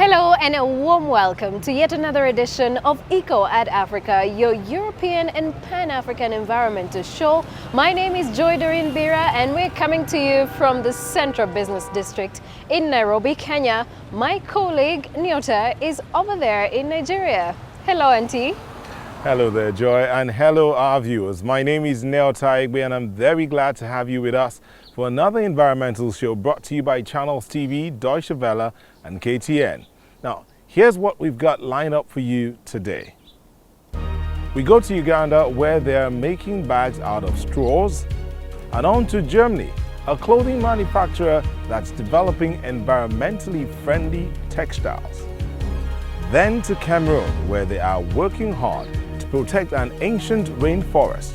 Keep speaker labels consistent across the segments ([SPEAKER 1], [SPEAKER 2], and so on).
[SPEAKER 1] Hello and a warm welcome to yet another edition of EcoAfrica, your European and Pan-African environmental show. My name is Joy Doreen Bira and we're coming to you from the Central Business District in Nairobi, Kenya. My colleague Nyota is over there in Nigeria. Hello, Auntie.
[SPEAKER 2] Hello there, Joy, and hello our viewers. My name is Nyota and I'm very glad to have you with us for another environmental show brought to you by Channels TV, Deutsche Welle and KTN. Now, here's what we've got lined up for you today. We go to Uganda where they are making bags out of straws, and on to Germany, a clothing manufacturer that's developing environmentally friendly textiles. Then to Cameroon where they are working hard to protect an ancient rainforest.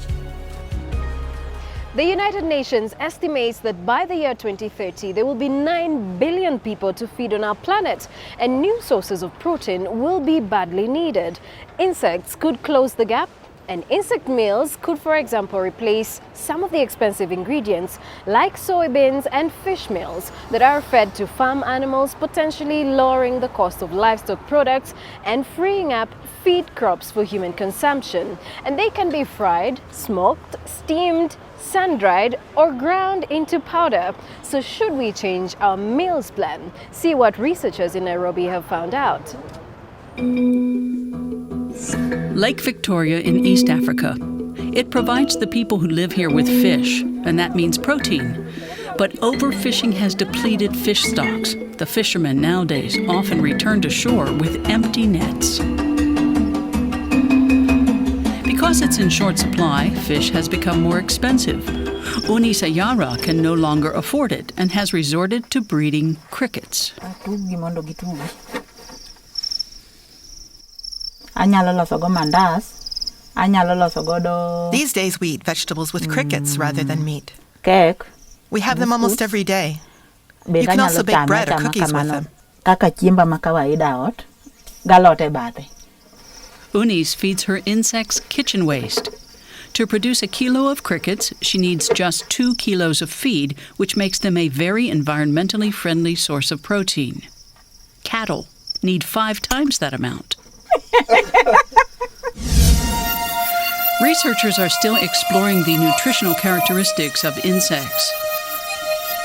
[SPEAKER 1] The United Nations estimates that by the year 2030, there will be 9 billion people to feed on our planet, and new sources of protein will be badly needed. Insects could close the gap, and insect meals could, for example, replace some of the expensive ingredients like soybeans and fish meals that are fed to farm animals, potentially lowering the cost of livestock products and freeing up feed crops for human consumption. And they can be fried, smoked, steamed, sun-dried or ground into powder. So should we change our meals plan? See what researchers in Nairobi have found out.
[SPEAKER 3] Lake Victoria in East Africa. It provides the people who live here with fish, and that means protein. But overfishing has depleted fish stocks. The fishermen nowadays often return to shore with empty nets. Because it's in short supply, fish has become more expensive. Unisayara can no longer afford it and has resorted to breeding crickets.
[SPEAKER 4] These days we eat vegetables with crickets rather than meat.
[SPEAKER 5] Cake.
[SPEAKER 4] We have them almost every day. You can also bake bread or cookies with them.
[SPEAKER 3] Unis feeds her insects kitchen waste. To produce a kilo of crickets, she needs just 2 kilos of feed, which makes them a very environmentally friendly source of protein. Cattle need 5 times that amount. Researchers are still exploring the nutritional characteristics of insects.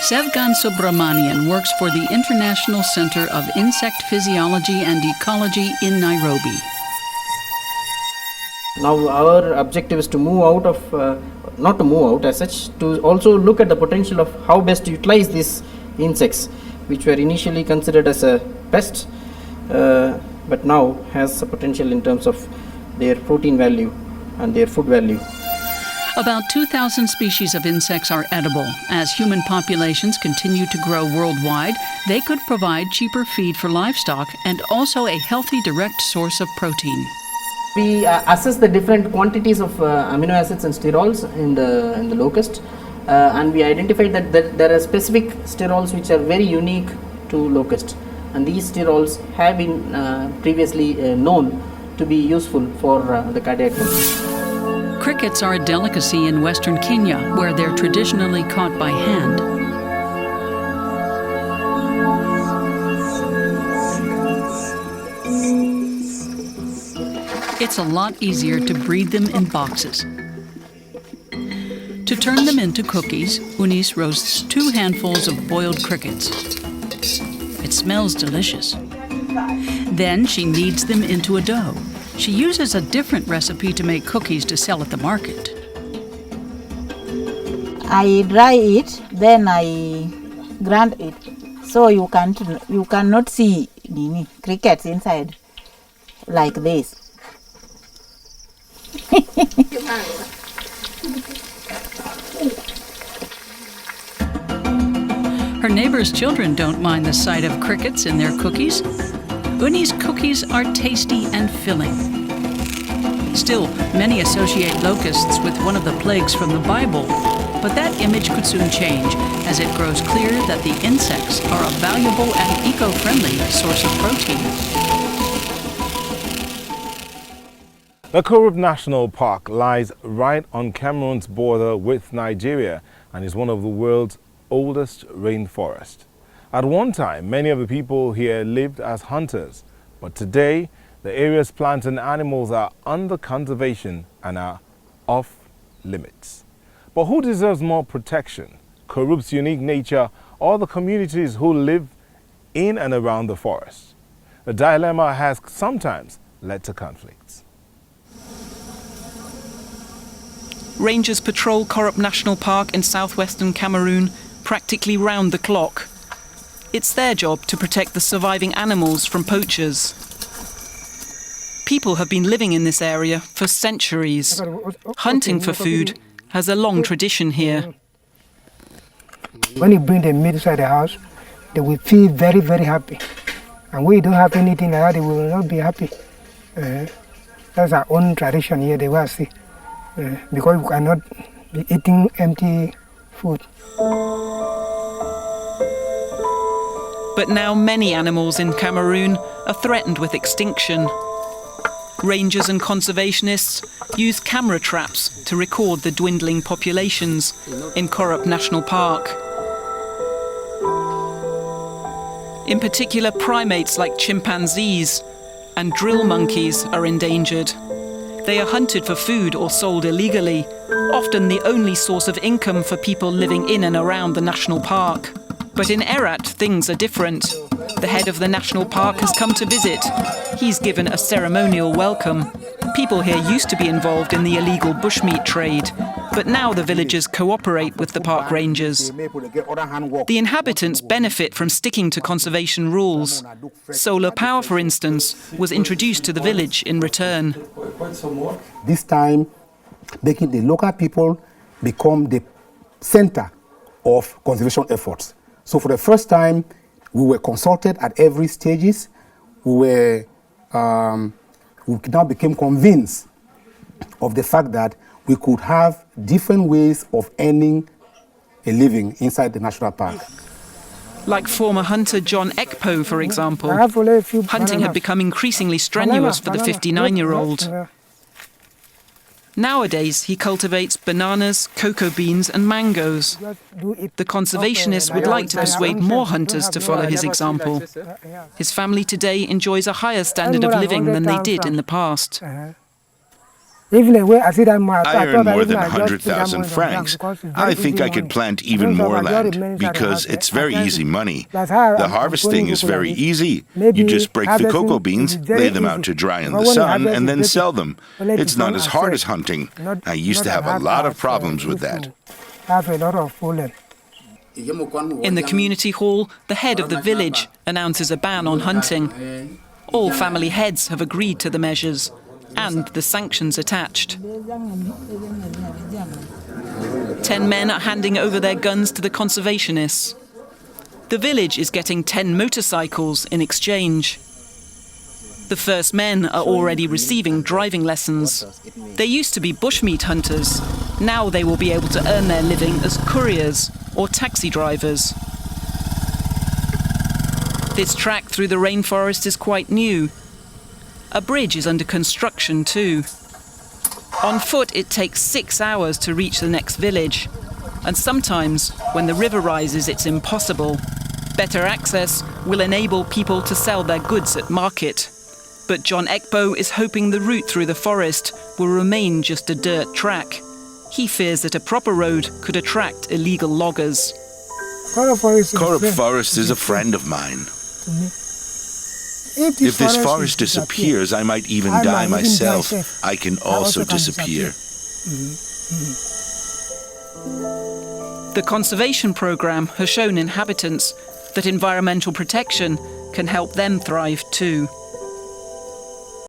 [SPEAKER 3] Sevgan Subramanian works for the International Center of Insect Physiology and Ecology in Nairobi.
[SPEAKER 6] Now our objective is to move out of, not to move out as such, to also look at the potential of how best to utilize these insects, which were initially considered as a pest, but now has a potential in terms of their protein value and their food value.
[SPEAKER 3] About 2,000 species of insects are edible. As human populations continue to grow worldwide, they could provide cheaper feed for livestock and also a healthy direct source of protein.
[SPEAKER 6] We assess the different quantities of amino acids and sterols in the locust, and we identified that there are specific sterols which are very unique to locust, and these sterols have been previously known to be useful for the cardiac health.
[SPEAKER 3] Crickets are a delicacy in western Kenya, where they're traditionally caught by hand. It's a lot easier to breed them in boxes. To turn them into cookies, Unis roasts 2 handfuls of boiled crickets. It smells delicious. Then she kneads them into a dough. She uses a different recipe to make cookies to sell at the market.
[SPEAKER 5] I dry it, then I grind it, so you cannot see crickets inside like this.
[SPEAKER 3] Her neighbor's children don't mind the sight of crickets in their cookies. Uni's cookies are tasty and filling. Still, many associate locusts with one of the plagues from the Bible, but that image could soon change as it grows clear that the insects are a valuable and eco-friendly source of protein.
[SPEAKER 2] The Korub National Park lies right on Cameroon's border with Nigeria and is one of the world's oldest rainforests. At one time, many of the people here lived as hunters, but today, the area's plants and animals are under conservation and are off limits. But who deserves more protection? Korub's unique nature or the communities who live in and around the forest? The dilemma has sometimes led to conflicts.
[SPEAKER 3] Rangers patrol Korup National Park in southwestern Cameroon practically round the clock. It's their job to protect the surviving animals from poachers. People have been living in this area for centuries. Hunting for food has a long tradition here.
[SPEAKER 7] When you bring the meat inside the house, they will feel very, very happy. And we don't have anything like that, they will not be happy. That's our own tradition here, they will see. Because we cannot be eating empty food.
[SPEAKER 3] But now many animals in Cameroon are threatened with extinction. Rangers and conservationists use camera traps to record the dwindling populations in Korup National Park. In particular, primates like chimpanzees and drill monkeys are endangered. They are hunted for food or sold illegally, often the only source of income for people living in and around the national park. But in Erat, things are different. The head of the national park has come to visit. He's given a ceremonial welcome. People here used to be involved in the illegal bushmeat trade, but now the villagers cooperate with the park rangers. The inhabitants benefit from sticking to conservation rules. Solar power, for instance, was introduced to the village in return.
[SPEAKER 8] This time, making the local people become the center of conservation efforts. So for the first time, we were consulted at every stages. We now became convinced of the fact that we could have different ways of earning a living inside the national park.
[SPEAKER 3] Like former hunter John Ekpo, for example, hunting had become increasingly strenuous for the 59-year-old. Nowadays, he cultivates bananas, cocoa beans and mangoes. The conservationists would like to persuade more hunters to follow his example. His family today enjoys a higher standard of living than they did in the past.
[SPEAKER 9] I earn more than 100,000 francs. I think I could plant even more land because it's very easy money. The harvesting is very easy. You just break the cocoa beans, lay them out to dry in the sun, and then sell them. It's not as hard as hunting. I used to have a lot of problems with that.
[SPEAKER 3] In the community hall, the head of the village announces a ban on hunting. All family heads have agreed to the measures and the sanctions attached. 10 men are handing over their guns to the conservationists. The village is getting 10 motorcycles in exchange. The first men are already receiving driving lessons. They used to be bushmeat hunters. Now they will be able to earn their living as couriers or taxi drivers. This track through the rainforest is quite new. A bridge is under construction too. On foot, it takes 6 hours to reach the next village. And sometimes, when the river rises, it's impossible. Better access will enable people to sell their goods at market. But John Ekpo is hoping the route through the forest will remain just a dirt track. He fears that a proper road could attract illegal loggers.
[SPEAKER 9] Korup Forest is a friend of mine. If this forest disappears, I might even die myself. I can also disappear.
[SPEAKER 3] The conservation program has shown inhabitants that environmental protection can help them thrive too.